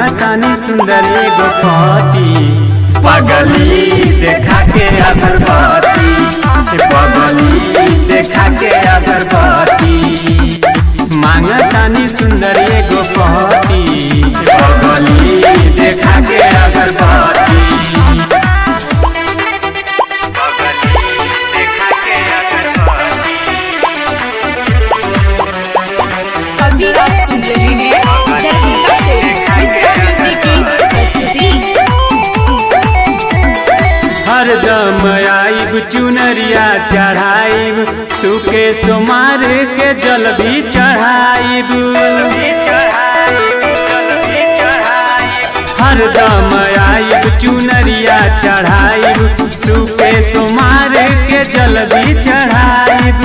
मांगतानी सुंदर एगो पति, पगली देखा के अगरबत्ती, पगली देखा के अगरबत्ती। मांगतानी सुंदर एगो पति, पगली देखा के अगरबत्ती। अभी आप सुन रहे हैं जरकुंडा से मिश्रा म्यूजिक की प्रस्तुति। हरदम आइब चुनरिया चढ़ाइब, सूखे सोमार के जल भी चढ़ाइब। हरदम आइब चुनरिया चढ़ाइब, सूखे सोमार के जल भी चढ़ाइब।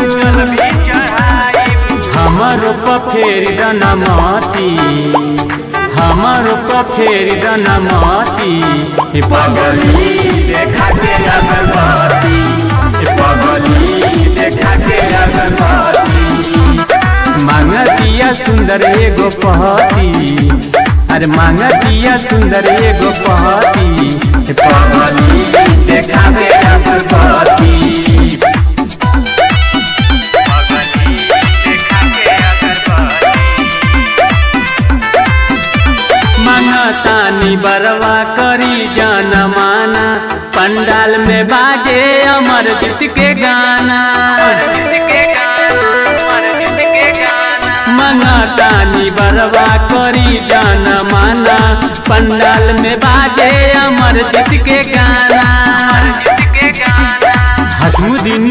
हमरो पफेर दनमती, हमरो पफेर दनमती, पगली देखा के अगरबत्ती, पगली देखा के अगरबत्ती। मांगतिया सुंदर एगो पति, अरे मांगतिया सुंदर एगो पति, पगली देखा के अगरबत्ती। तानी बरवा करी जाना माना, पंडाल में बाजे अमरजीत के गाना। तानी बरवा करी जाना माना, पंडाल में बाजे अमरजीत के गाना। हसमुद्दीन